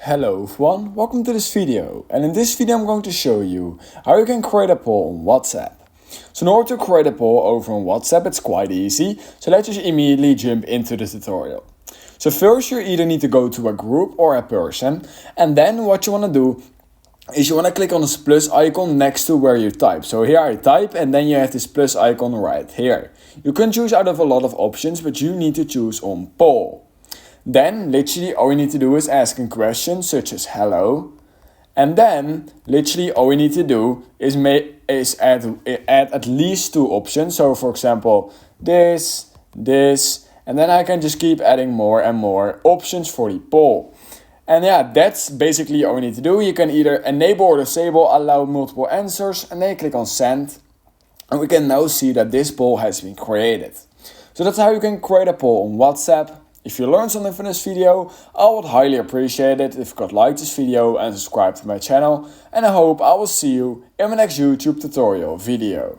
Hello everyone, welcome to this video, and in this video I'm going to show you how you can create a poll on WhatsApp. So in order to create a poll over on WhatsApp, it's quite easy, so let's just immediately jump into the tutorial. So first you either need to go to a group or a person, and then what you want to do is you want to click on this plus icon next to where you type. So here I type and then you have this plus icon right here. You can choose out of a lot of options, but you need to choose on poll. Then literally all you need to do is ask a question such as hello, and then literally all you need to do is add at least two options. So for example, this, and then I can just keep adding more and more options for the poll. And yeah, that's basically all you need to do. You can either enable or disable allow multiple answers, and then you click on send, and we can now see that this poll has been created. So that's how you can create a poll on WhatsApp. If you learned something from this video, I would highly appreciate it if you could like this video and subscribe to my channel, and I hope I will see you in my next YouTube tutorial video.